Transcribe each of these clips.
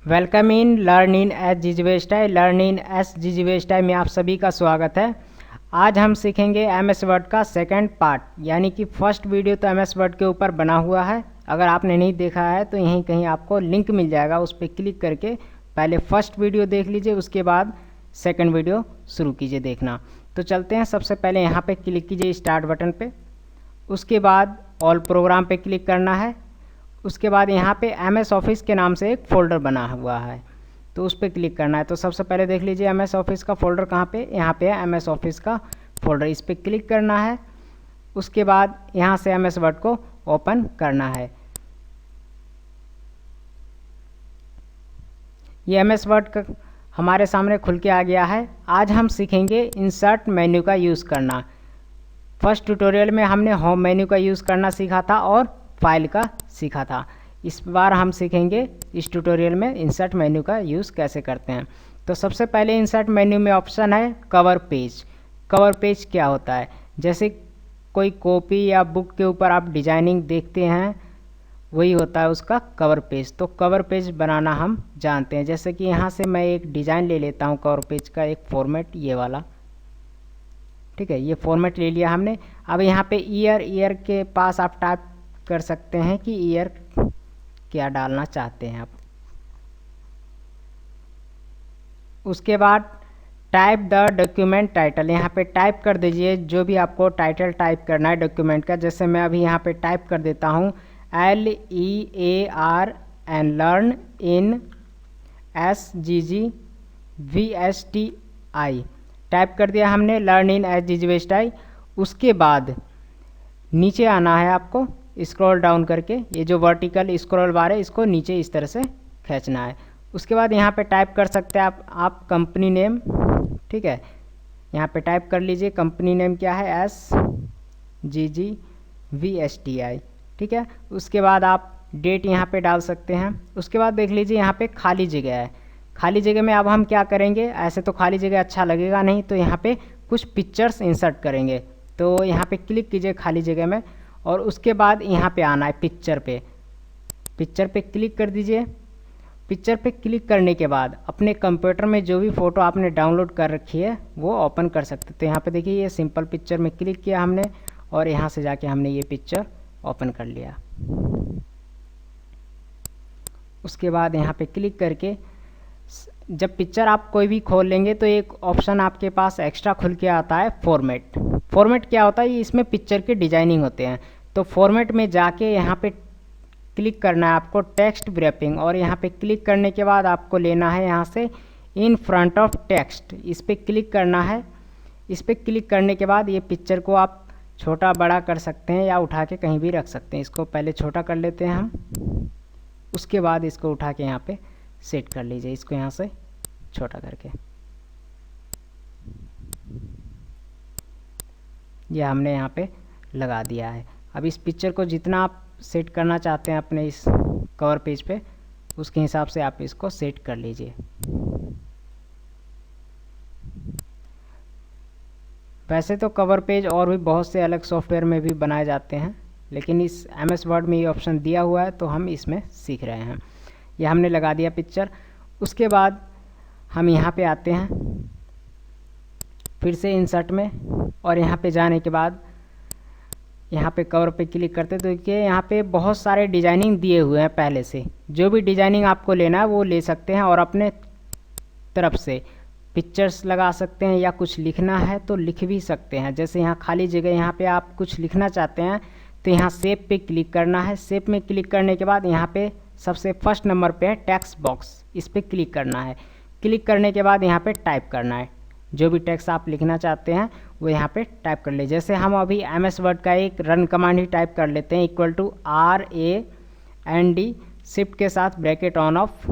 Welcome in learn in S जीजीवेस्टाई। Learn in S जीजीवेस्टाई में आप सभी का स्वागत है। आज हम सीखेंगे एमएस वर्ड का सेकंड पार्ट, यानी कि फर्स्ट वीडियो तो एमएस वर्ड के ऊपर बना हुआ है। अगर आपने नहीं देखा है तो यहीं कहीं आपको लिंक मिल जाएगा, उस पर क्लिक करके पहले फर्स्ट वीडियो देख लीजिए, उसके बाद सेकंड वीडियो शुरू कीजिए देखना। तो चलते हैं। सबसे पहले यहाँ पे क्लिक कीजिए स्टार्ट बटन पे, उसके बाद ऑल प्रोग्राम पे क्लिक करना है। उसके बाद यहाँ पे एमएस ऑफिस के नाम से एक फ़ोल्डर बना हुआ है, तो उस पर क्लिक करना है। तो सबसे पहले देख लीजिए एमएस ऑफिस का फ़ोल्डर कहाँ पे, यहाँ पे है एमएस ऑफिस का फ़ोल्डर, इस पर क्लिक करना है। उसके बाद यहाँ से एमएस वर्ड को ओपन करना है। ये एमएस वर्ड का हमारे सामने खुल के आ गया है। आज हम सीखेंगे इंसर्ट मेन्यू का यूज़ करना। फर्स्ट ट्यूटोरियल में हमने होम मेन्यू का यूज़ करना सीखा था और फाइल का सीखा था। इस बार हम सीखेंगे इस ट्यूटोरियल में इंसर्ट मेन्यू का यूज़ कैसे करते हैं। तो सबसे पहले इंसर्ट मेन्यू में ऑप्शन है कवर पेज। कवर पेज क्या होता है? जैसे कोई कॉपी या बुक के ऊपर आप डिजाइनिंग देखते हैं, वही होता है उसका कवर पेज। तो कवर पेज बनाना हम जानते हैं। जैसे कि यहाँ से मैं एक डिज़ाइन ले लेता हूँ कवर पेज का, एक फॉर्मेट ये वाला, ठीक है। ये फॉर्मेट ले लिया हमने। अब यहाँ पे ईयर के पास आप टाइप कर सकते हैं कि ईयर क्या डालना चाहते हैं आप। उसके बाद टाइप द डॉक्यूमेंट टाइटल, यहाँ पे टाइप कर दीजिए जो भी आपको टाइटल टाइप करना है डॉक्यूमेंट का। जैसे मैं अभी यहाँ पे टाइप कर देता हूँ LEARN learn in SGGVSTI type कर दिया हमने, लर्न इन SGGVSTI। उसके बाद नीचे आना है आपको, स्क्रॉल डाउन करके ये जो वर्टिकल स्क्रॉल बार है इसको नीचे इस तरह से खींचना है। उसके बाद यहाँ पे टाइप कर सकते हैं आप कंपनी नेम, ठीक है। यहाँ पे टाइप कर लीजिए कंपनी नेम क्या है, SGGVSTI, ठीक है। उसके बाद आप डेट यहाँ पे डाल सकते हैं। उसके बाद देख लीजिए यहाँ पे खाली जगह है। खाली जगह में अब हम क्या करेंगे, ऐसे तो खाली जगह अच्छा लगेगा नहीं, तो यहाँ पे कुछ पिक्चर्स इंसर्ट करेंगे। तो यहाँ पे क्लिक कीजिए खाली जगह में और उसके बाद यहाँ पे आना है पिक्चर पे। पिक्चर पे क्लिक कर दीजिए। पिक्चर पे क्लिक करने के बाद अपने कंप्यूटर में जो भी फ़ोटो आपने डाउनलोड कर रखी है वो ओपन कर सकते। तो यहाँ पे देखिए ये सिंपल पिक्चर में क्लिक किया हमने और यहाँ से जाके हमने ये पिक्चर ओपन कर लिया। उसके बाद यहाँ पे क्लिक करके जब पिक्चर आप कोई भी खोल लेंगे तो एक ऑप्शन आपके पास एक्स्ट्रा खुल के आता है फॉर्मेट। फॉर्मेट क्या होता है, ये इसमें पिक्चर के डिजाइनिंग होते हैं। तो फॉर्मेट में जाके यहाँ पे क्लिक करना है आपको टेक्स्ट व्रैपिंग, और यहाँ पे क्लिक करने के बाद आपको लेना है यहाँ से इन फ्रंट ऑफ टेक्स्ट, इस पर क्लिक करना है। इस पर क्लिक करने के बाद ये पिक्चर को आप छोटा बड़ा कर सकते हैं या उठा के कहीं भी रख सकते हैं। इसको पहले छोटा कर लेते हैं हम, उसके बाद इसको उठा के यहाँ पे सेट कर लीजिए, इसको यहाँ से छोटा करके। ये हमने यहाँ पे लगा दिया है। अब इस पिक्चर को जितना आप सेट करना चाहते हैं अपने इस कवर पेज पे, उसके हिसाब से आप इसको सेट कर लीजिए। वैसे तो कवर पेज और भी बहुत से अलग सॉफ्टवेयर में भी बनाए जाते हैं, लेकिन इस एमएस वर्ड में ये ऑप्शन दिया हुआ है तो हम इसमें सीख रहे हैं। ये हमने लगा दिया पिक्चर। उसके बाद हम यहाँ पे आते हैं फिर से इंसर्ट में, और यहाँ पे जाने के बाद यहाँ पे कवर पे क्लिक करते तो देखिए यहाँ पे बहुत सारे डिजाइनिंग दिए हुए हैं पहले से। जो भी डिजाइनिंग आपको लेना है वो ले सकते हैं और अपने तरफ से पिक्चर्स लगा सकते हैं, या कुछ लिखना है तो लिख भी सकते हैं। जैसे यहाँ खाली जगह, यहाँ पे आप कुछ लिखना चाहते हैं तो यहाँ शेप पे क्लिक करना है। शेप में क्लिक करने के बाद यहाँ पे सबसे फर्स्ट नंबर पे है टेक्स्ट बॉक्स, इस पर क्लिक करना है। क्लिक करने के बाद यहाँ पे टाइप करना है, जो भी टेक्स्ट आप लिखना चाहते हैं वो यहाँ पे टाइप कर ले। जैसे हम अभी एमएस वर्ड का एक रन कमांड ही टाइप कर लेते हैं, इक्वल टू RAND शिफ्ट के साथ ब्रैकेट ऑन ऑफ,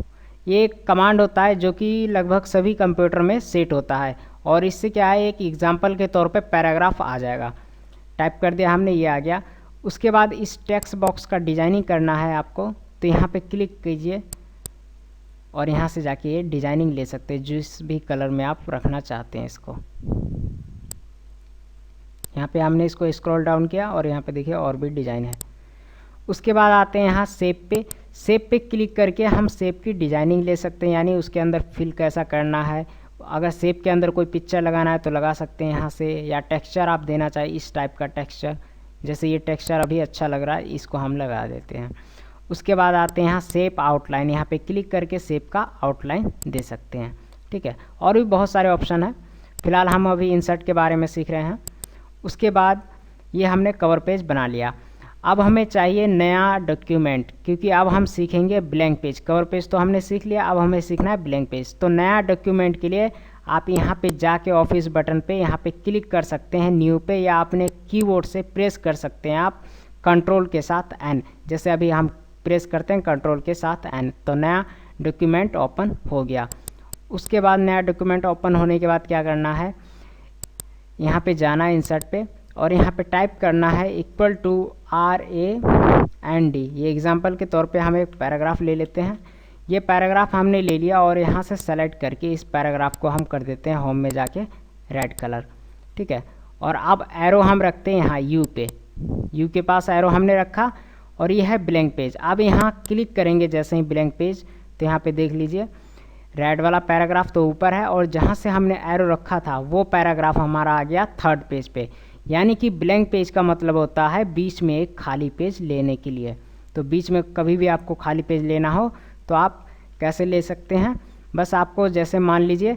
ये एक कमांड होता है जो कि लगभग सभी कंप्यूटर में सेट होता है, और इससे क्या है, एक एग्जांपल के तौर पे पैराग्राफ आ जाएगा। टाइप कर दिया हमने, ये आ गया। उसके बाद इस टेक्स्ट बॉक्स का डिजाइनिंग करना है आपको, तो यहाँ पे क्लिक कीजिए और यहाँ से जाके ये डिजाइनिंग ले सकते हैं जिस भी कलर में आप रखना चाहते हैं इसको। यहाँ पे हमने इसको स्क्रॉल डाउन किया और यहाँ पे देखिए और भी डिज़ाइन है। उसके बाद आते हैं यहाँ शेप पे। शेप पे क्लिक करके हम शेप की डिजाइनिंग ले सकते हैं, यानी उसके अंदर फिल कैसा करना है। अगर शेप के अंदर कोई पिक्चर लगाना है तो लगा सकते हैं यहाँ से, या टेक्सचर आप देना चाहिए इस टाइप का टेक्सचर, जैसे ये टेक्सचर अभी अच्छा लग रहा है, इसको हम लगा देते हैं। उसके बाद आते हैं यहाँ शेप आउटलाइन, यहाँ पे क्लिक करके शेप का आउटलाइन दे सकते हैं। ठीक है, और भी बहुत सारे ऑप्शन हैं, फिलहाल हम अभी इंसर्ट के बारे में सीख रहे हैं। उसके बाद ये हमने कवर पेज बना लिया। अब हमें चाहिए नया डॉक्यूमेंट, क्योंकि अब हम सीखेंगे ब्लैंक पेज। कवर पेज तो हमने सीख लिया, अब हमें सीखना है ब्लैंक पेज। तो नया डॉक्यूमेंट के लिए आप यहाँ पे जाके ऑफिस बटन पे यहाँ पे क्लिक कर सकते हैं न्यू पे, या अपने कीबोर्ड से प्रेस कर सकते हैं आप कंट्रोल के साथ एन, जैसे अभी हम प्रेस करते हैं कंट्रोल के साथ एन, तो नया डॉक्यूमेंट ओपन हो गया। उसके बाद नया डॉक्यूमेंट ओपन होने के बाद क्या करना है, यहाँ पे जाना है इंसर्ट पे और यहाँ पे टाइप करना है इक्वल टू RAND। ये एग्जांपल के तौर पे हम एक पैराग्राफ ले लेते हैं। ये पैराग्राफ हमने ले लिया और यहाँ से सेलेक्ट करके इस पैराग्राफ को हम कर देते हैं होम में जाके रेड कलर। ठीक है, और अब एरो हम रखते हैं यहाँ यू पे, यू के पास एरो हमने रखा और ये है ब्लैंक पेज। अब यहाँ क्लिक करेंगे जैसे ही ब्लैंक पेज, तो यहाँ पे देख लीजिए रेड वाला पैराग्राफ तो ऊपर है और जहाँ से हमने एरो रखा था वो पैराग्राफ हमारा आ गया थर्ड पेज पे। यानी कि ब्लैंक पेज का मतलब होता है बीच में एक खाली पेज लेने के लिए। तो बीच में कभी भी आपको खाली पेज लेना हो तो आप कैसे ले सकते हैं, बस आपको जैसे मान लीजिए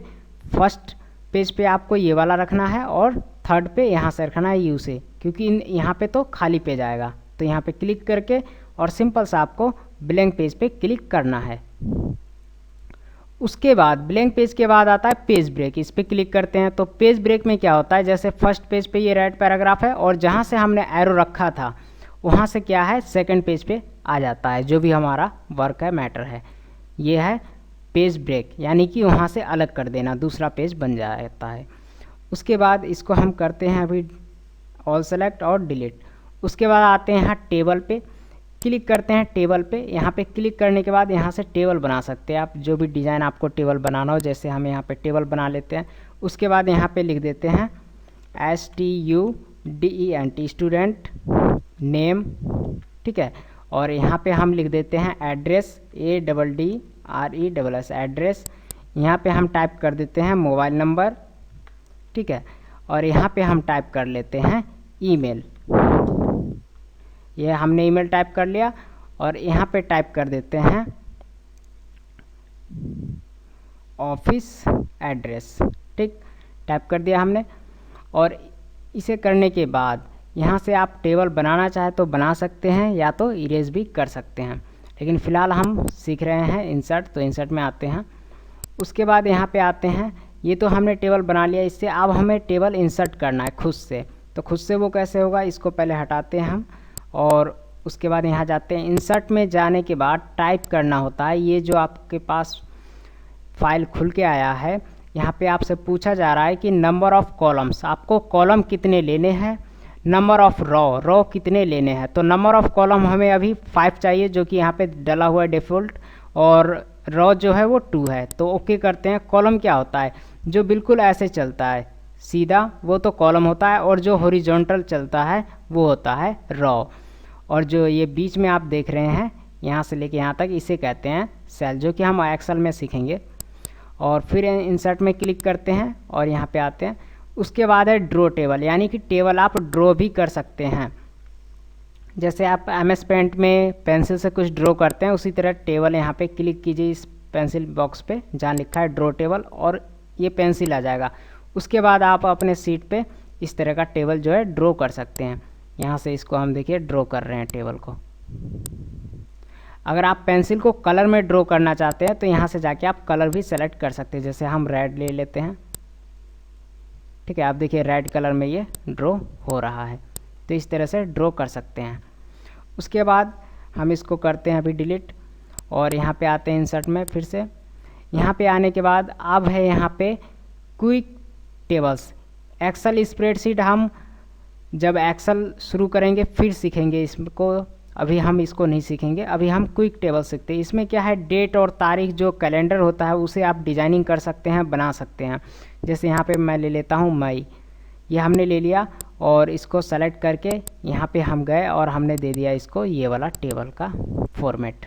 फर्स्ट पेज पे आपको ये वाला रखना है और थर्ड पे यहाँ से रखना है यू से, क्योंकि यहाँ पे तो खाली पेज आएगा। तो यहाँ पे क्लिक करके और सिंपल सा आपको ब्लैंक पेज पे क्लिक करना है। उसके बाद ब्लैंक पेज के बाद आता है पेज ब्रेक, इस पर क्लिक करते हैं। तो पेज ब्रेक में क्या होता है, जैसे फर्स्ट पेज पे ये रेड पैराग्राफ है और जहाँ से हमने एरो रखा था वहाँ से क्या है सेकंड पेज पे आ जाता है, जो भी हमारा वर्क है मैटर है, ये है पेज ब्रेक, यानी कि वहाँ से अलग कर देना, दूसरा पेज बन जाता है। उसके बाद इसको हम करते हैं अभी ऑल सेलेक्ट और डिलीट। उसके बाद आते हैं यहाँ टेबल पे, क्लिक करते हैं टेबल पे। यहाँ पे क्लिक करने के बाद यहाँ से टेबल बना सकते हैं आप, जो भी डिज़ाइन आपको टेबल बनाना हो, जैसे हम यहाँ पे टेबल बना लेते हैं। उसके बाद यहाँ पे लिख देते हैं STUDENT स्टूडेंट नेम। ठीक है, और यहाँ पे हम लिख देते हैं एड्रेस ADDRESS एड्रेस। यहाँ पे हम टाइप कर देते हैं मोबाइल नंबर। ठीक है, और यहाँ पे हम टाइप कर लेते हैं ईमेल। ये हमने ईमेल टाइप कर लिया और यहाँ पे टाइप कर देते हैं ऑफिस एड्रेस। ठीक, टाइप कर दिया हमने। और इसे करने के बाद यहाँ से आप टेबल बनाना चाहे तो बना सकते हैं या तो इरेज भी कर सकते हैं, लेकिन फ़िलहाल हम सीख रहे हैं इंसर्ट, तो इंसर्ट में आते हैं। उसके बाद यहाँ पे आते हैं, ये तो हमने टेबल बना लिया, इससे अब हमें टेबल इंसर्ट करना है खुद से। तो खुद से वो कैसे होगा, इसको पहले हटाते हैं हम और उसके बाद यहाँ जाते हैं। इंसर्ट में जाने के बाद टाइप करना होता है, ये जो आपके पास फाइल खुल के आया है, यहाँ पे आपसे पूछा जा रहा है कि नंबर ऑफ़ कॉलम्स, आपको कॉलम कितने लेने हैं, नंबर ऑफ़ रो कितने लेने हैं। तो नंबर ऑफ़ कॉलम हमें अभी 5 चाहिए, जो कि यहाँ पे डला हुआ है डिफ़ॉल्ट, और रो जो है वो 2 है। तो ओके करते हैं। कॉलम क्या होता है, जो बिल्कुल ऐसे चलता है सीधा, वो तो कॉलम होता है, और जो हॉरिजॉन्टल चलता है वो होता है रो। और जो ये बीच में आप देख रहे हैं यहाँ से लेके यहाँ तक, इसे कहते हैं सेल, जो कि हम एक्सेल में सीखेंगे। और फिर इंसर्ट में क्लिक करते हैं और यहाँ पे आते हैं। उसके बाद है ड्रॉ टेबल, यानी कि टेबल आप ड्रॉ भी कर सकते हैं। जैसे आप MS पेंट में पेंसिल से कुछ ड्रॉ करते हैं, उसी तरह टेबल यहाँ पे क्लिक कीजिए इस पेंसिल बॉक्स पे जहाँ लिखा है ड्रॉ टेबल, और ये पेंसिल आ जाएगा। उसके बाद आप अपने सीट पे इस तरह का टेबल जो है ड्रॉ कर सकते हैं। यहाँ से इसको हम देखिए ड्रॉ कर रहे हैं टेबल को। अगर आप पेंसिल को कलर में ड्रॉ करना चाहते हैं तो यहाँ से जाके आप कलर भी सेलेक्ट कर सकते हैं, जैसे हम रेड ले लेते हैं। ठीक है, आप देखिए रेड कलर में ये ड्रॉ हो रहा है। तो इस तरह से ड्रॉ कर सकते हैं। उसके बाद हम इसको करते हैं अभी डिलीट, और यहाँ पे आते हैं इंसर्ट में फिर से, यहाँ पे आने के बाद अब है यहाँ पे क्विक टेबल्स। एक्सेल स्प्रेडशीट हम जब एक्सेल शुरू करेंगे फिर सीखेंगे इसको, अभी हम इसको नहीं सीखेंगे। अभी हम क्विक टेबल सीखते हैं। इसमें क्या है, डेट और तारीख जो कैलेंडर होता है उसे आप डिजाइनिंग कर सकते हैं, बना सकते हैं। जैसे यहाँ पे मैं ले लेता हूँ मई, ये हमने ले लिया और इसको सेलेक्ट करके यहाँ पे हम गए और हमने दे दिया इसको ये वाला टेबल का फॉर्मेट।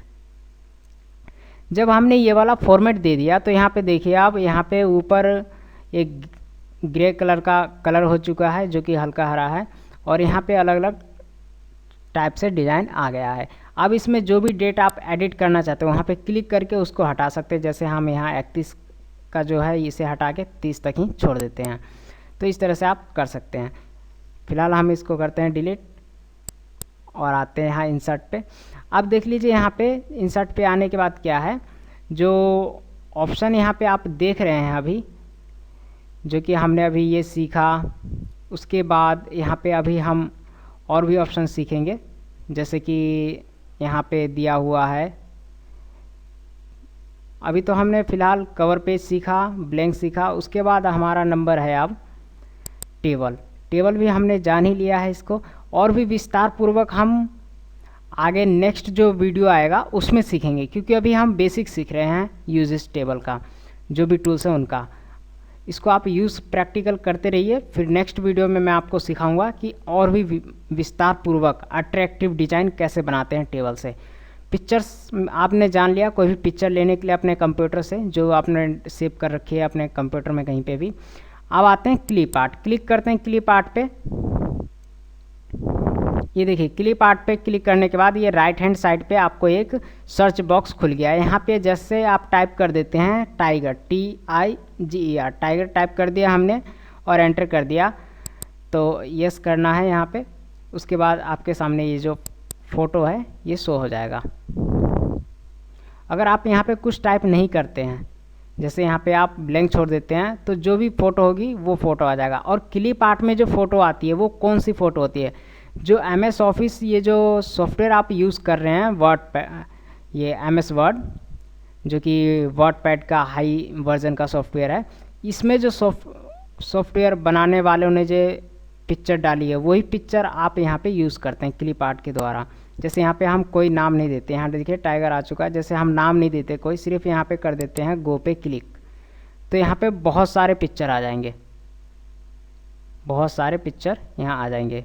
जब हमने ये वाला फॉर्मेट दे दिया तो यहाँ पे देखिए आप, यहाँ पे ऊपर एक ग्रे कलर का कलर हो चुका है जो कि हल्का हरा है, और यहाँ पे अलग अलग टाइप से डिज़ाइन आ गया है। अब इसमें जो भी डेट आप एडिट करना चाहते हो वहाँ पे क्लिक करके उसको हटा सकते हैं। जैसे हम यहाँ 31 का जो है इसे हटा के 30 तक ही छोड़ देते हैं। तो इस तरह से आप कर सकते हैं। फिलहाल हम इसको करते हैं डिलीट और आते हैं यहाँ इंसर्ट पे। अब देख लीजिए यहाँ पे इंसर्ट पे आने के बाद क्या है, जो ऑप्शन यहाँ पे आप देख रहे हैं अभी, जो कि हमने अभी ये सीखा, उसके बाद यहाँ पे अभी हम और भी ऑप्शन सीखेंगे। जैसे कि यहाँ पे दिया हुआ है, अभी तो हमने फ़िलहाल कवर पेज सीखा, ब्लैंक सीखा, उसके बाद हमारा नंबर है अब टेबल। टेबल भी हमने जान ही लिया है इसको, और भी विस्तार पूर्वक हम आगे नेक्स्ट जो वीडियो आएगा उसमें सीखेंगे, क्योंकि अभी हम बेसिक सीख रहे हैं यूजेस टेबल का, जो भी टूल्स हैं उनका। इसको आप यूज़ प्रैक्टिकल करते रहिए, फिर नेक्स्ट वीडियो में मैं आपको सिखाऊंगा कि और भी विस्तार पूर्वक अट्रैक्टिव डिज़ाइन कैसे बनाते हैं टेबल से। पिक्चर्स आपने जान लिया, कोई भी पिक्चर लेने के लिए अपने कंप्यूटर से जो आपने सेव कर रखी है अपने कंप्यूटर में कहीं पे भी। अब आते हैं क्लिप आर्ट, क्लिक करते हैं क्लिप आर्ट पे। ये देखिए क्लिप आर्ट पे क्लिक करने के बाद ये राइट हैंड साइड पे आपको एक सर्च बॉक्स खुल गया है। यहाँ पे जैसे आप टाइप कर देते हैं टाइगर, TIGER, टाइगर टाइप कर दिया हमने और एंटर कर दिया, तो यस करना है यहाँ पे। उसके बाद आपके सामने ये जो फ़ोटो है ये शो हो जाएगा। अगर आप यहाँ पे कुछ टाइप नहीं करते हैं, जैसे यहाँ पे आप ब्लैंक छोड़ देते हैं, तो जो भी फ़ोटो होगी वो फ़ोटो आ जाएगा। और क्लिप आर्ट में जो फ़ोटो आती है वो कौन सी फ़ोटो होती है, जो MS ऑफिस ये जो सॉफ्टवेयर आप यूज़ कर रहे हैं वर्ड, ये MS वर्ड जो कि वर्ड पैड का हाई वर्जन का सॉफ्टवेयर है, इसमें जो सॉफ्टवेयर बनाने वालों ने जो पिक्चर डाली है वही पिक्चर आप यहाँ पे यूज़ करते हैं क्लिप आर्ट के द्वारा। जैसे यहाँ पे हम कोई नाम नहीं देते, यहाँ देखिए टाइगर आ चुका है, जैसे हम नाम नहीं देते कोई, सिर्फ यहाँ पे कर देते हैं गो पे क्लिक, तो यहाँ पे बहुत सारे पिक्चर आ जाएंगे, बहुत सारे पिक्चर यहाँ आ जाएंगे।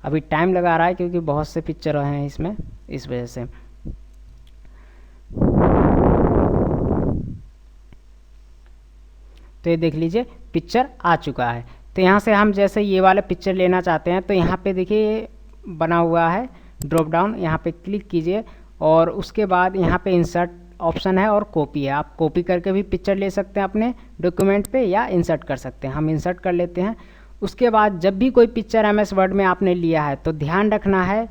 अभी टाइम लगा रहा है क्योंकि बहुत से पिक्चर हैं इसमें, इस वजह से। तो ये देख लीजिए पिक्चर आ चुका है। तो यहाँ से हम जैसे ये वाला पिक्चर लेना चाहते हैं तो यहाँ पे देखिए बना हुआ है ड्रॉप डाउन, यहाँ पे क्लिक कीजिए और उसके बाद यहाँ पे इंसर्ट ऑप्शन है और कॉपी है। आप कॉपी करके भी पिक्चर ले सकते हैं अपने डॉक्यूमेंट पे या इंसर्ट कर सकते हैं। हम इंसर्ट कर लेते हैं। उसके बाद जब भी कोई पिक्चर MS वर्ड में आपने लिया है तो ध्यान रखना है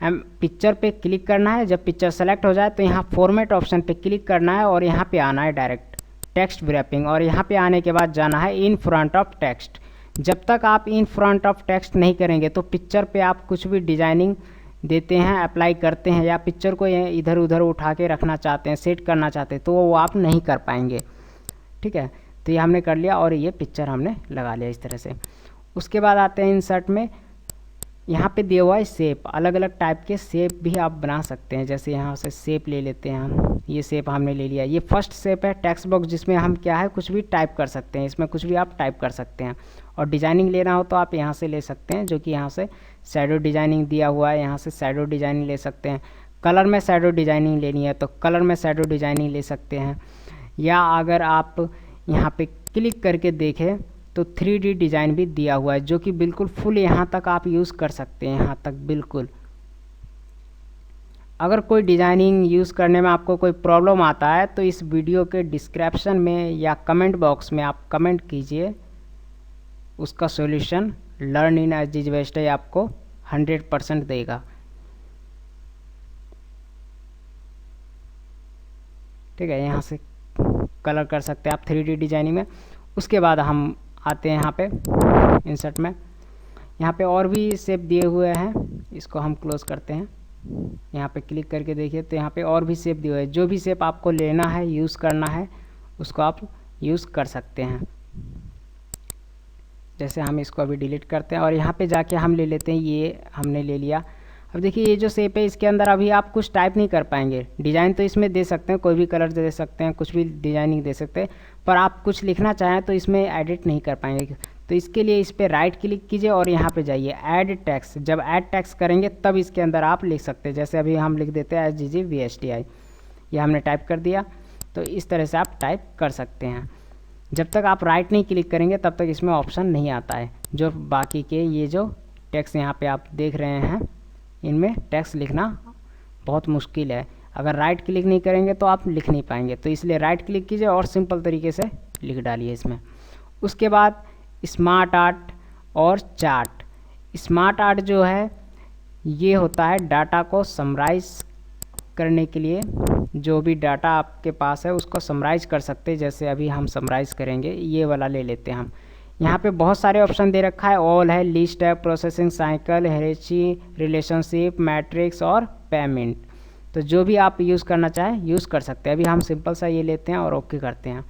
पिक्चर पे क्लिक करना है। जब पिक्चर सेलेक्ट हो जाए तो यहाँ फॉर्मेट ऑप्शन पे क्लिक करना है और यहाँ पे आना है डायरेक्ट टेक्स्ट रैपिंग, और यहाँ पे आने के बाद जाना है इन फ्रंट ऑफ टेक्स्ट। जब तक आप इन फ्रंट ऑफ टेक्स्ट नहीं करेंगे तो पिक्चर पे आप कुछ भी डिजाइनिंग देते हैं, अप्लाई करते हैं या पिक्चर को इधर उधर उठा के रखना चाहते हैं, सेट करना चाहते हैं, तो वो आप नहीं कर पाएंगे। ठीक है, तो ये हमने कर लिया और ये पिक्चर हमने लगा लिया इस तरह से। उसके बाद आते हैं इंसर्ट में, यहाँ पे दिया हुआ है शेप, अलग अलग टाइप के शेप भी आप बना सकते हैं। जैसे यहाँ से शेप ले लेते हैं हम, ये शेप हमने ले लिया। ये फर्स्ट शेप है टेक्स्ट बॉक्स, जिसमें हम क्या है कुछ भी टाइप कर सकते हैं, इसमें कुछ भी आप टाइप कर सकते हैं। और डिजाइनिंग लेना हो तो आप यहाँ से ले सकते हैं, जो कि यहाँ से शैडो डिजाइनिंग दिया हुआ है, यहाँ से शैडो डिजाइनिंग ले सकते हैं। कलर में शैडो डिजाइनिंग लेनी है तो कलर में शैडो डिजाइनिंग ले सकते हैं। या अगर आप यहाँ पे क्लिक करके देखें तो 3D डिज़ाइन भी दिया हुआ है, जो कि बिल्कुल फुल यहाँ तक आप यूज़ कर सकते हैं, यहाँ तक बिल्कुल। अगर कोई डिज़ाइनिंग यूज़ करने में आपको कोई प्रॉब्लम आता है तो इस वीडियो के डिस्क्रिप्शन में या कमेंट बॉक्स में आप कमेंट कीजिए, उसका solution learn in edge west आपको 100% देगा। ठीक है, यहाँ से कलर कर सकते हैं आप 3D डिजाइनिंग में। उसके बाद हम आते हैं यहाँ पे इंसर्ट में, यहाँ पे और भी शेप दिए हुए हैं, इसको हम क्लोज करते हैं। यहाँ पे क्लिक करके देखिए तो यहाँ पे और भी शेप दिए हुए हैं। जो भी शेप आपको लेना है यूज़ करना है उसको आप यूज़ कर सकते हैं। जैसे हम इसको अभी डिलीट करते हैं और यहाँ पे जाके हम ले लेते हैं, ये हमने ले लिया। अब देखिए ये जो शेप है इसके अंदर अभी आप कुछ टाइप नहीं कर पाएंगे। डिज़ाइन तो इसमें दे सकते हैं, कोई भी कलर दे सकते हैं, कुछ भी डिज़ाइनिंग दे सकते हैं, पर आप कुछ लिखना चाहें तो इसमें एडिट नहीं कर पाएंगे। तो इसके लिए इस पर राइट क्लिक कीजिए और यहाँ पे जाइए ऐड टेक्स्ट। जब ऐड टेक्स्ट करेंगे तब इसके अंदर आप लिख सकते हैं। जैसे अभी हम लिख देते हैं SGGVSTI, ये हमने टाइप कर दिया। तो इस तरह से आप टाइप कर सकते हैं। जब तक आप राइट नहीं क्लिक करेंगे तब तक इसमें ऑप्शन नहीं आता है। जो बाकी के ये जो टेक्स्ट यहाँ पे आप देख रहे हैं, इनमें टेक्स्ट लिखना बहुत मुश्किल है। अगर राइट क्लिक नहीं करेंगे तो आप लिख नहीं पाएंगे। तो इसलिए राइट क्लिक कीजिए और सिंपल तरीके से लिख डालिए इसमें। उसके बाद स्मार्ट आर्ट और चार्ट। स्मार्ट आर्ट जो है ये होता है डाटा को समराइज करने के लिए। जो भी डाटा आपके पास है उसको समराइज कर सकते हैं। जैसे अभी हम समराइज करेंगे, ये वाला ले लेते हैं हम। यहाँ पे बहुत सारे ऑप्शन दे रखा है, ऑल है, लिस्ट है, प्रोसेसिंग साइकिल, हेरेची, रिलेशनशिप, मैट्रिक्स और पेमेंट। तो जो भी आप यूज़ करना चाहें यूज़ कर सकते हैं। अभी हम सिंपल सा ये लेते हैं और ओके करते हैं।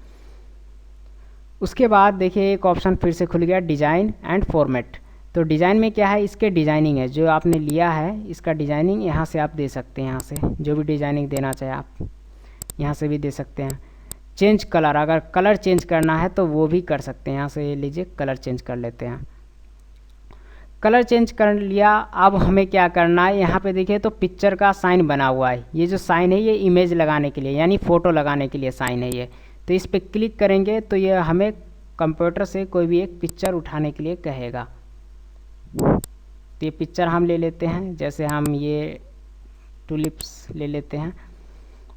उसके बाद देखिए एक ऑप्शन फिर से खुल गया, डिज़ाइन एंड फॉर्मेट। तो डिज़ाइन में क्या है, इसके डिज़ाइनिंग है जो आपने लिया है, इसका डिज़ाइनिंग यहाँ से आप दे सकते हैं। यहाँ से जो भी डिज़ाइनिंग देना चाहे आप यहाँ से भी दे सकते हैं। चेंज कलर, अगर कलर चेंज करना है तो वो भी कर सकते हैं। यहाँ से लीजिए कलर चेंज कर लेते हैं। कलर चेंज कर लिया। अब हमें क्या करना है, यहाँ पे देखिए तो पिक्चर का साइन बना हुआ है। ये जो साइन है ये इमेज लगाने के लिए यानी फ़ोटो लगाने के लिए साइन है ये। तो इस पर क्लिक करेंगे तो ये हमें कंप्यूटर से कोई भी एक पिक्चर उठाने के लिए कहेगा। तो ये पिक्चर हम ले लेते हैं। जैसे हम ये टुलिप्स ले लेते हैं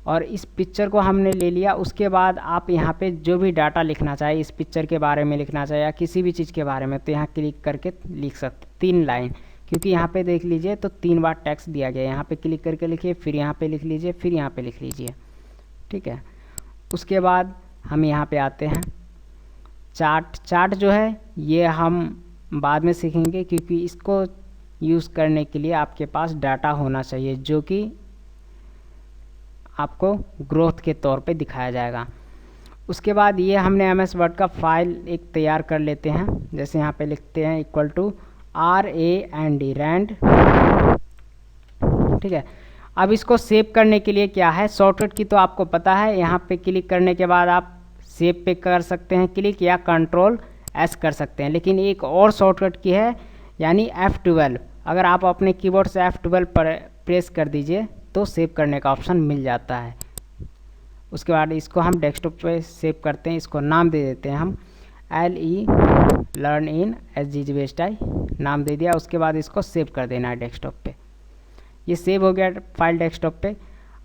और इस पिक्चर को हमने ले लिया। उसके बाद आप यहाँ पे जो भी डाटा लिखना चाहे, इस पिक्चर के बारे में लिखना चाहे या किसी भी चीज़ के बारे में, तो यहाँ क्लिक करके लिख सकते 3 लाइन। क्योंकि यहाँ पे देख लीजिए तो 3 बार टेक्स्ट दिया गया है। यहाँ पे क्लिक करके लिखिए, फिर यहाँ पे लिख लीजिए, फिर यहाँ पे लिख लीजिए। ठीक है। उसके बाद हम यहाँ पे आते हैं चार्ट। चार्ट जो है ये हम बाद में सीखेंगे, क्योंकि इसको यूज़ करने के लिए आपके पास डाटा होना चाहिए जो कि आपको ग्रोथ के तौर पे दिखाया जाएगा। उसके बाद ये हमने MS वर्ड का फाइल एक तैयार कर लेते हैं। जैसे यहाँ पे लिखते हैं इक्वल टू RAND रैंड। ठीक है। अब इसको सेव करने के लिए क्या है, शॉर्टकट की तो आपको पता है। यहाँ पे क्लिक करने के बाद आप सेव पे कर सकते हैं क्लिक, या Ctrl+S कर सकते हैं। लेकिन एक और शॉर्टकट की है, यानी F12। अगर आप अपने कीबोर्ड से F12 पर प्रेस कर दीजिए तो सेव करने का ऑप्शन मिल जाता है। उसके बाद इसको हम डेस्कटॉप पे सेव करते हैं। इसको नाम दे देते हैं हम LE लर्न इन SGGVSTI नाम दे दिया। उसके बाद इसको सेव कर देना है डेस्कटॉप पे। ये सेव हो गया फाइल डेस्कटॉप पे।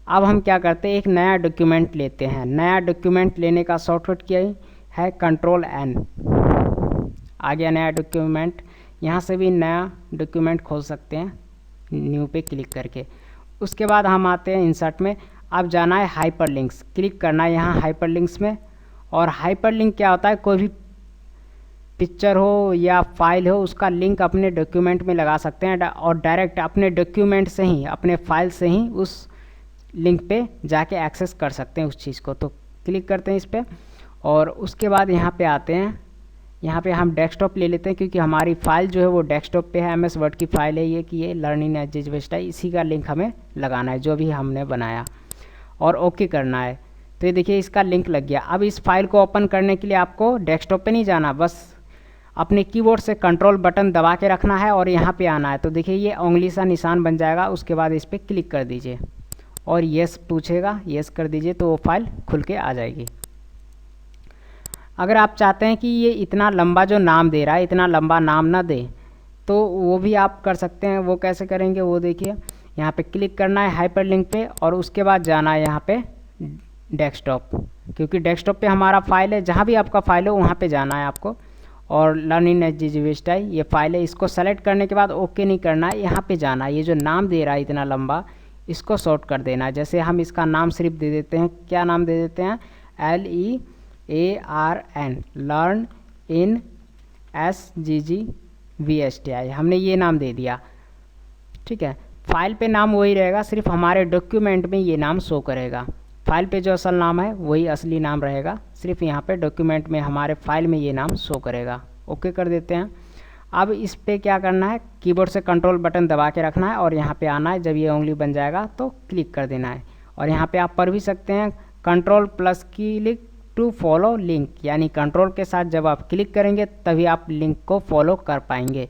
अब हम क्या करते हैं, एक नया डॉक्यूमेंट लेते हैं। नया डॉक्यूमेंट लेने का शॉर्टकट क्या है, Ctrl+N। आ गया नया डॉक्यूमेंट। यहाँ से भी नया डॉक्यूमेंट खोल सकते हैं न्यू पे क्लिक करके। उसके बाद हम आते हैं इंसर्ट में। अब जाना है हाइपरलिंक्स, क्लिक करना है यहाँ हाइपरलिंक्स में। और हाइपरलिंक क्या होता है, कोई भी पिक्चर हो या फाइल हो उसका लिंक अपने डॉक्यूमेंट में लगा सकते हैं और डायरेक्ट अपने डॉक्यूमेंट से ही, अपने फाइल से ही उस लिंक पे जाके एक्सेस कर सकते हैं उस चीज़ को। तो क्लिक करते हैं इस पर और उसके बाद यहाँ पे आते हैं। यहाँ पे हम डेस्कटॉप ले लेते हैं क्योंकि हमारी फाइल जो है वो डेस्कटॉप पे है। MS वर्ड की फाइल है ये, कि ये लर्न इन SGGVSTI, इसी का लिंक हमें लगाना है जो भी हमने बनाया और ओके करना है। तो ये देखिए इसका लिंक लग गया। अब इस फाइल को ओपन करने के लिए आपको डेस्कटॉप पे नहीं जाना, बस अपने कीबोर्ड से कंट्रोल बटन दबा के रखना है और यहाँ पे आना है। तो देखिए ये उंगली सा निशान बन जाएगा। उसके बाद इस पर क्लिक कर दीजिए और येस पूछेगा, येस कर दीजिए तो वो फाइल खुल के आ जाएगी। अगर आप चाहते हैं कि ये इतना लंबा जो नाम दे रहा है, इतना लंबा नाम ना दे, तो वो भी आप कर सकते हैं। वो कैसे करेंगे वो देखिए, यहाँ पे क्लिक करना है हाइपरलिंक पे और उसके बाद जाना है यहाँ पे डेस्कटॉप, क्योंकि डेस्कटॉप पे हमारा फाइल है। जहाँ भी आपका फाइल हो वहाँ पे जाना है आपको। और लर्न इन SGGVSTI ये फाइल है, इसको सेलेक्ट करने के बाद ओके नहीं करना है, यहाँ पे जाना है। ये जो नाम दे रहा है इतना लंबा, इसको शॉर्ट कर देना है। जैसे हम इसका नाम सिर्फ दे देते हैं, क्या नाम दे देते हैं, LEARN लर्न इन SGGVSTI, हमने ये नाम दे दिया। ठीक है। फाइल पे नाम वही रहेगा, सिर्फ हमारे डॉक्यूमेंट में ये नाम शो करेगा। फाइल पे जो असल नाम है वही असली नाम रहेगा, सिर्फ यहाँ पे डॉक्यूमेंट में हमारे फाइल में ये नाम शो करेगा। ओके कर देते हैं। अब इस पे क्या करना है, कीबोर्ड से कंट्रोल बटन दबा के रखना है और यहाँ पे आना है। जब ये उंगली बन जाएगा तो क्लिक कर देना है। और यहाँ पे आप पढ़ भी सकते हैं control plus click to follow link, यानी कंट्रोल के साथ जब आप क्लिक करेंगे तभी आप लिंक को फॉलो कर पाएंगे।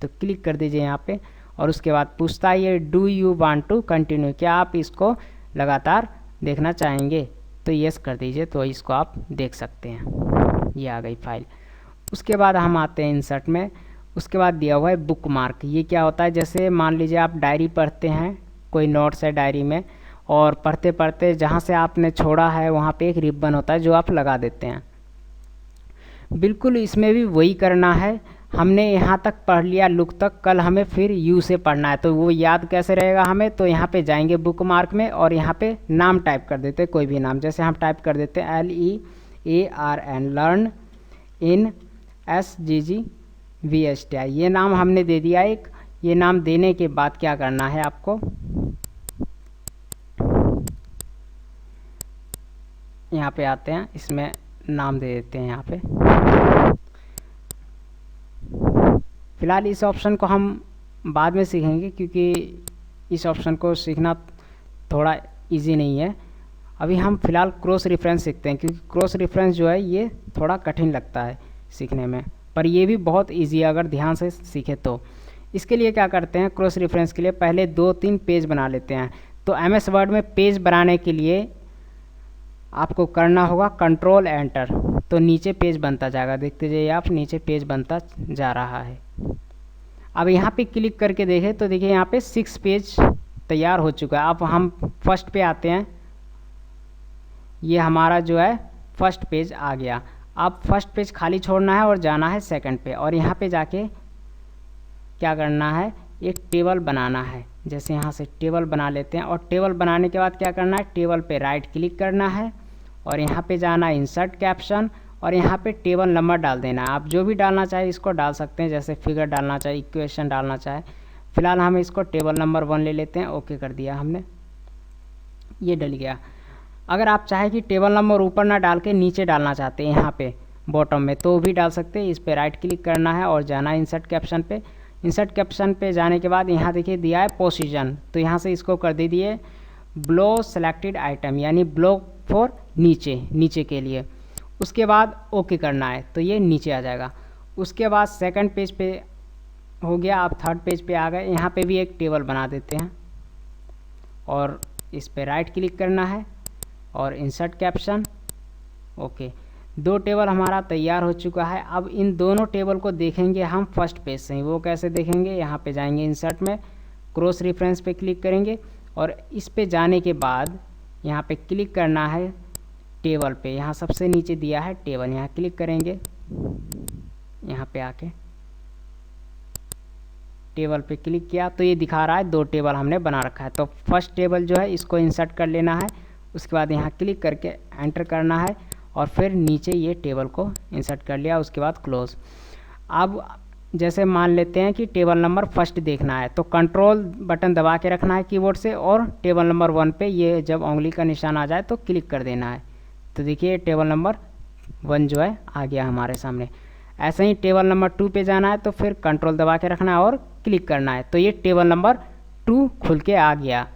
तो क्लिक कर दीजिए यहाँ पे। और उसके बाद पूछता है ये do you want to continue, क्या आप इसको लगातार देखना चाहेंगे, तो यस कर दीजिए। तो इसको आप देख सकते हैं, ये आ गई फाइल। उसके बाद हम आते हैं इंसर्ट में। उसके बाद दिया हुआ है बुक मार्क। ये क्या होता है, जैसे मान लीजिए आप डायरी पढ़ते हैं, कोई नोट्स है डायरी में, और पढ़ते पढ़ते जहाँ से आपने छोड़ा है वहाँ पे एक रिबन होता है जो आप लगा देते हैं। बिल्कुल इसमें भी वही करना है। हमने यहाँ तक पढ़ लिया लुक तक, कल हमें फिर यू से पढ़ना है, तो वो याद कैसे रहेगा हमें, तो यहाँ पे जाएंगे बुक मार्क में और यहाँ पे नाम टाइप कर देते, कोई भी नाम। जैसे हम टाइप कर देते हैं LEARN, लर्न इन SGGVSTI, ये नाम हमने दे दिया एक। ये नाम देने के बाद क्या करना है आपको, यहाँ पे आते हैं, इसमें नाम दे देते हैं यहाँ पे। फिलहाल इस ऑप्शन को हम बाद में सीखेंगे, क्योंकि इस ऑप्शन को सीखना थोड़ा इजी नहीं है। अभी हम फिलहाल क्रॉस रेफरेंस सीखते हैं, क्योंकि क्रॉस रेफरेंस जो है ये थोड़ा कठिन लगता है सीखने में, पर ये भी बहुत इजी है अगर ध्यान से सीखे तो। इसके लिए क्या करते हैं, क्रॉस रेफरेंस के लिए पहले 2-3 पेज बना लेते हैं। तो MS वर्ड में पेज बनाने के लिए आपको करना होगा कंट्रोल एंटर, तो नीचे पेज बनता जाएगा, देखते जाइए आप, नीचे पेज बनता जा रहा है। अब यहाँ पे क्लिक करके देखें तो देखिए यहाँ पे 6 पेज तैयार हो चुका है। अब हम फर्स्ट पे आते हैं, ये हमारा जो है फर्स्ट पेज आ गया। अब फर्स्ट पेज खाली छोड़ना है और जाना है सेकंड पे, और यहाँ पे जाके क्या करना है, एक टेबल बनाना है। जैसे यहाँ से टेबल बना लेते हैं, और टेबल बनाने के बाद क्या करना है, टेबल पे राइट क्लिक करना है और यहाँ पे जाना है इंसर्ट कैप्शन, और यहाँ पे टेबल नंबर डाल देना है। आप जो भी डालना चाहे इसको डाल सकते हैं, जैसे फिगर डालना चाहे, इक्वेशन डालना चाहे। फिलहाल हम इसको टेबल नंबर 1 ले लेते हैं। ओके कर दिया हमने, ये डल गया। अगर आप चाहे कि टेबल नंबर ऊपर ना डाल के नीचे डालना चाहते हैं यहाँ पे बॉटम में, तो भी डाल सकते हैं। इस पर राइट क्लिक करना है और जाना है इंसर्ट कैप्शन पे। इंसर्ट कैप्शन पे जाने के बाद यहाँ देखिए दिया है पोजीशन, तो यहाँ से इसको कर दीजिए ब्लो सेलेक्टेड आइटम, यानी ब्लो फॉर नीचे के लिए। उसके बाद ओके करना है, तो ये नीचे आ जाएगा। उसके बाद सेकंड पेज पे हो गया, आप थर्ड पेज पे आ गए। यहाँ पे भी एक टेबल बना देते हैं और इस पे राइट क्लिक करना है और इंसर्ट कैप्शन। ओके, 2 टेबल हमारा तैयार हो चुका है। अब इन दोनों टेबल को देखेंगे हम फर्स्ट पेज से ही। वो कैसे देखेंगे, यहाँ पे जाएंगे इंसर्ट में, क्रॉस रेफरेंस पे क्लिक करेंगे और इस पे जाने के बाद यहाँ पे क्लिक करना है टेबल पे। यहाँ सबसे नीचे दिया है टेबल, यहाँ क्लिक करेंगे। यहाँ पे आके टेबल पे क्लिक किया तो ये दिखा रहा है 2 टेबल हमने बना रखा है। तो फर्स्ट टेबल जो है इसको इंसर्ट कर लेना है। उसके बाद यहाँ क्लिक करके एंटर करना है और फिर नीचे ये टेबल को इंसर्ट कर लिया। उसके बाद क्लोज। अब जैसे मान लेते हैं कि टेबल नंबर फर्स्ट देखना है, तो कंट्रोल बटन दबा के रखना है कीबोर्ड से और टेबल नंबर 1 पे ये जब उंगली का निशान आ जाए तो क्लिक कर देना है। तो देखिए टेबल नंबर 1 जो है आ गया हमारे सामने। ऐसे ही टेबल नंबर 2 पे जाना है तो फिर कंट्रोल दबा के रखना है और क्लिक करना है, तो ये टेबल नंबर 2 खुल के आ गया।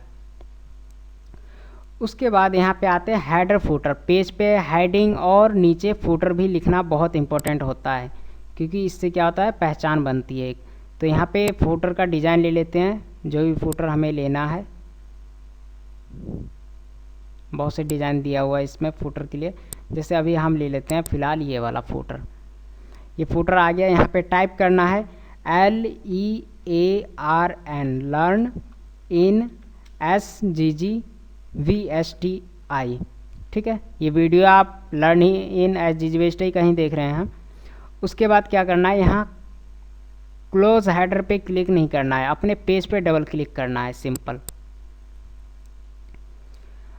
उसके बाद यहाँ पे आते हैं हेडर फुटर। पेज पे हेडिंग और नीचे फुटर भी लिखना बहुत इंपॉर्टेंट होता है, क्योंकि इससे क्या होता है, पहचान बनती है एक। तो यहाँ पे फुटर का डिज़ाइन ले लेते हैं, जो भी फुटर हमें लेना है। बहुत से डिज़ाइन दिया हुआ है इसमें फुटर के लिए, जैसे अभी हम ले लेते हैं फ़िलहाल ये वाला फुटर। ये फुटर आ गया। यहाँ पे टाइप करना है LEARN, लर्न इन SGGVSTI। ठीक है, ये वीडियो आप लर्न इन SGGVSTI कहीं देख रहे हैं। उसके बाद क्या करना है, यहाँ क्लोज हेडर पे क्लिक नहीं करना है, अपने पेज पे डबल क्लिक करना है। सिंपल,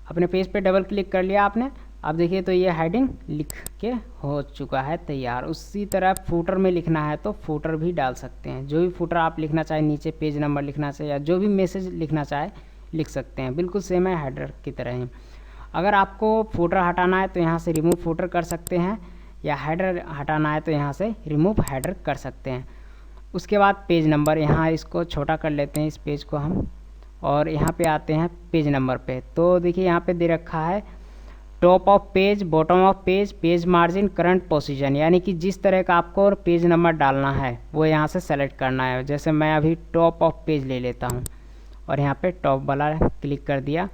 अपने पेज पे डबल क्लिक कर लिया आपने। अब देखिए तो ये हेडिंग लिख के हो चुका है तैयार। उसी तरह फुटर में लिखना है तो फुटर भी डाल सकते हैं, जो भी फुटर आप लिखना चाहे, नीचे पेज नंबर लिखना चाहे या जो भी मैसेज लिखना चाहे लिख सकते हैं, बिल्कुल सेम है हेडर की तरह ही। अगर आपको फुटर हटाना है तो यहाँ से रिमूव फुटर कर सकते हैं, या हेडर हटाना है तो यहाँ से रिमूव हेडर कर सकते हैं। उसके बाद पेज नंबर, यहाँ इसको छोटा कर लेते हैं इस पेज को हम, और यहाँ पे आते हैं पेज नंबर पे। तो देखिए यहाँ पे दे रखा है top of page, bottom of page, page margin, current position, यानी कि जिस तरह का आपको पेज नंबर डालना है वो यहाँ से सेलेक्ट करना है। जैसे मैं अभी टॉप ऑफ पेज ले लेता हूँ और यहाँ पे टॉप वाला क्लिक कर दिया,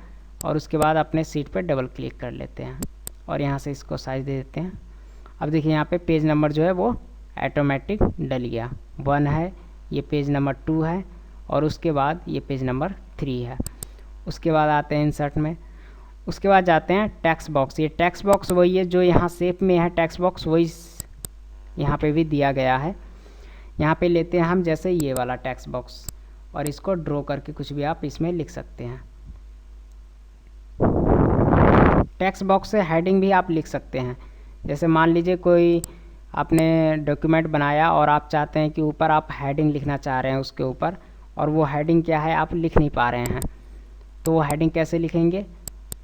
और उसके बाद अपने सीट पे डबल क्लिक कर लेते हैं और यहाँ से इसको साइज दे देते हैं। अब देखिए यहाँ पे पेज नंबर जो है वो ऑटोमेटिक डल गया, 1 है, ये पेज नंबर 2 है, और उसके बाद ये पेज नंबर 3 है। उसके बाद आते हैं इंसर्ट में, उसके बाद जाते हैं टेक्स्ट बॉक्स। ये टेक्स्ट बॉक्स वही है जो यहाँ शेप में है, टेक्स्ट बॉक्स वही यहाँ पे भी दिया गया है। यहाँ पे लेते हैं हम जैसे ये वाला टेक्स्ट बॉक्स, और इसको ड्रॉ करके कुछ भी आप इसमें लिख सकते हैं। टेक्स्ट बॉक्स से हेडिंग भी आप लिख सकते हैं। जैसे मान लीजिए कोई आपने डॉक्यूमेंट बनाया और आप चाहते हैं कि ऊपर आप हेडिंग लिखना चाह रहे हैं उसके ऊपर, और वो हेडिंग क्या है आप लिख नहीं पा रहे हैं, तो वो हेडिंग कैसे लिखेंगे?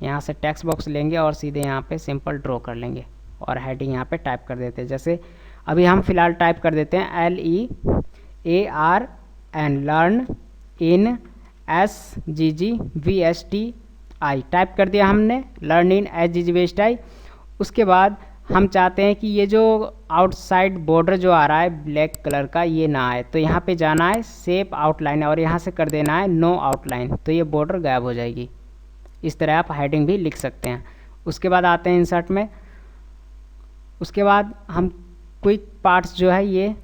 यहाँ से टेक्स्ट बॉक्स लेंगे और सीधे यहाँ पे सिंपल ड्रॉ कर लेंगे और हेडिंग यहाँ पे टाइप कर देते हैं। जैसे अभी हम फिलहाल टाइप कर देते हैं LEARN, learn in SGGVSTI, type कर दिया हमने, लर्न इन SGGVSTI। उसके बाद हम चाहते हैं कि ये जो आउटसाइड बॉर्डर जो आ रहा है ब्लैक कलर का ये ना आए, तो यहाँ पे जाना है शेप आउटलाइन और यहाँ से कर देना है नो आउटलाइन, तो ये बॉर्डर गायब हो जाएगी। इस तरह आप हेडिंग भी लिख सकते हैं। उसके बाद आते हैं इंसर्ट में, उसके बाद हम क्विक पार्ट्स जो है ये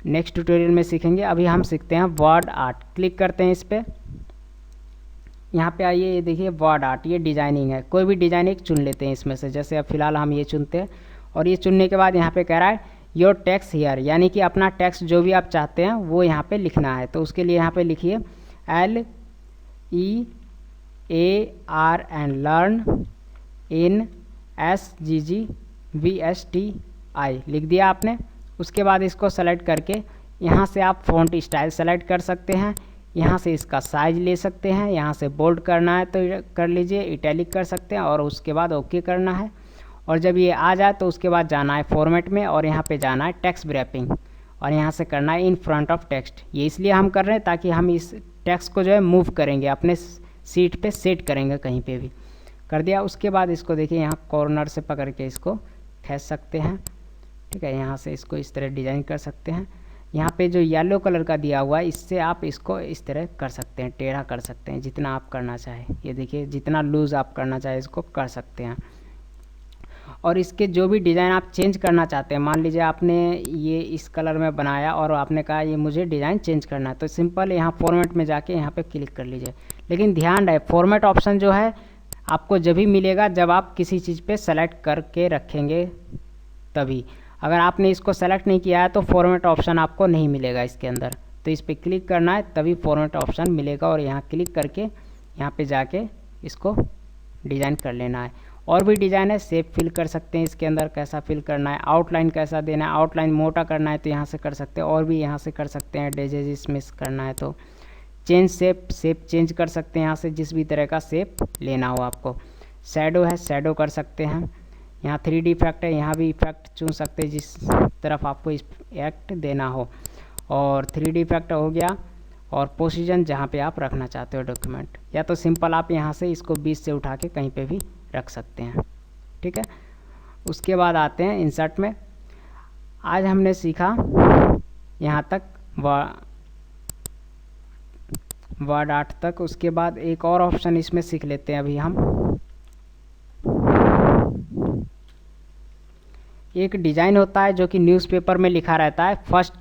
नेक्स्ट ट्यूटोरियल में सीखेंगे। अभी हम सीखते हैं वर्ड आर्ट। क्लिक करते हैं इस पर, यहाँ पे आइए, ये देखिए वर्ड आर्ट, ये डिजाइनिंग है। कोई भी डिजाइन एक चुन लेते हैं इसमें से, जैसे अब फिलहाल हम ये चुनते हैं, और ये चुनने के बाद यहाँ पे कह रहा है योर टेक्स्ट हियर, यानी कि अपना टेक्स्ट जो भी आप चाहते हैं वो यहाँ पे लिखना है। तो उसके लिए यहाँ पे लिखिए LEARN, लर्न इन SGGVSTI लिख दिया आपने। उसके बाद इसको सेलेक्ट करके यहाँ से आप फ़ॉन्ट स्टाइल सेलेक्ट कर सकते हैं, यहाँ से इसका साइज ले सकते हैं, यहाँ से बोल्ड करना है तो कर लीजिए, इटैलिक कर सकते हैं, और उसके बाद ओके करना है। और जब ये आ जाए तो उसके बाद जाना है फॉर्मेट में, और यहाँ पे जाना है टेक्स्ट रैपिंग, और यहाँ से करना है इन फ्रंट ऑफ टेक्स्ट। ये इसलिए हम कर रहे हैं ताकि हम इस टेक्स्ट को जो है मूव करेंगे, अपने सीट पे सेट करेंगे कहीं पे भी। कर दिया। उसके बाद इसको देखिए यहाँ कॉर्नर से पकड़ के इसको खींच सकते हैं, ठीक है। यहाँ से इसको इस तरह डिज़ाइन कर सकते हैं। यहाँ पे जो येलो कलर का दिया हुआ है इससे आप इसको इस तरह कर सकते हैं, टेढ़ा कर सकते हैं जितना आप करना चाहें। ये देखिए जितना लूज़ आप करना चाहें इसको कर सकते हैं। और इसके जो भी डिज़ाइन आप चेंज करना चाहते हैं, मान लीजिए आपने ये इस कलर में बनाया और आपने कहा ये मुझे डिज़ाइन चेंज करना है, तो सिंपल यहाँ फॉर्मेट में जाके यहाँ पे क्लिक कर लीजिए। लेकिन ध्यान रहे फॉर्मेट ऑप्शन जो है आपको जब भी मिलेगा जब आप किसी चीज़ पे सेलेक्ट करके रखेंगे तभी। अगर आपने इसको सेलेक्ट नहीं किया है तो फॉर्मेट ऑप्शन आपको नहीं मिलेगा इसके अंदर, तो इस पर क्लिक करना है तभी फॉर्मेट ऑप्शन मिलेगा, और यहाँ क्लिक करके यहाँ पे जाके इसको डिज़ाइन कर लेना है। और भी डिज़ाइन है, शेप फिल कर सकते हैं इसके अंदर, कैसा फिल करना है, आउटलाइन कैसा देना है, आउटलाइन मोटा करना है तो यहाँ से कर सकते हैं, और भी यहाँ से कर सकते हैं, डेजेस मिस करना है तो चेंज शेप, शेप चेंज कर सकते हैं यहाँ से, जिस भी तरह का शेप लेना हो आपको। शैडो है, शैडो कर सकते हैं। यहाँ 3D इफेक्ट है, यहाँ भी इफेक्ट चुन सकते हैं जिस तरफ आपको इफेक्ट देना हो। और 3D इफेक्ट हो गया, और पोजीशन जहाँ पे आप रखना चाहते हो डॉक्यूमेंट, या तो सिंपल आप यहाँ से इसको बीच से उठा के कहीं पे भी रख सकते हैं, ठीक है। उसके बाद आते हैं इंसर्ट में। आज हमने सीखा यहाँ तक वर्ड आर्ट तक। उसके बाद एक और ऑप्शन इसमें सीख लेते हैं अभी हम। एक डिज़ाइन होता है जो कि न्यूज़पेपर में लिखा रहता है, फर्स्ट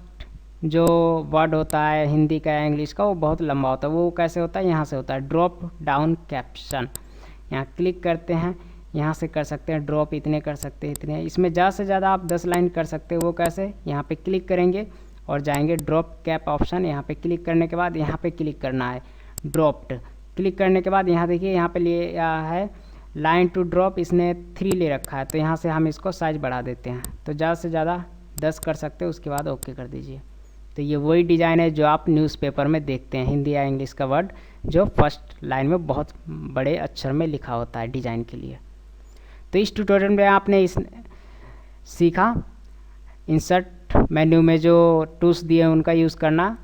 जो वर्ड होता है हिंदी का या इंग्लिश का वो बहुत लंबा होता है। वो कैसे होता है? यहाँ से होता है ड्रॉप डाउन कैप्शन। यहाँ क्लिक करते हैं, यहाँ से कर सकते हैं ड्रॉप, इतने कर सकते हैं, इतने। इसमें ज़्यादा से ज़्यादा आप 10 लाइन कर सकते हैं। वो कैसे? यहाँ पे क्लिक करेंगे और जाएंगे ड्रॉप कैप ऑप्शन। यहाँ पे क्लिक करने के बाद यहाँ पे क्लिक करना है ड्रॉप्ड। क्लिक करने के बाद यहाँ देखिए यहाँ पे लिया है लाइन टू ड्रॉप, इसने 3 ले रखा है, तो यहाँ से हम इसको साइज बढ़ा देते हैं, तो ज़्यादा से ज़्यादा 10 कर सकते हैं। उसके बाद ओके कर दीजिए। तो ये वही डिज़ाइन है जो आप न्यूज़पेपर में देखते हैं, हिंदी या इंग्लिश का वर्ड जो फर्स्ट लाइन में बहुत बड़े अक्षर में लिखा होता है डिज़ाइन के लिए। तो इस ट्यूटोरियल में आपने इस सीखा इंसर्ट मेन्यू में जो टूल्स दिए हैं उनका यूज़ करना।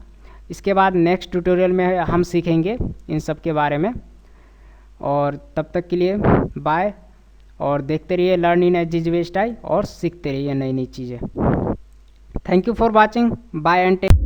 इसके बाद नेक्स्ट ट्यूटोरियल में हम सीखेंगे इन सब के बारे में, और तब तक के लिए बाय, और देखते रहिए लर्न इन एजीवेस्टाई और सीखते रहिए नई नई चीज़ें। Thank you for watching, bye and take.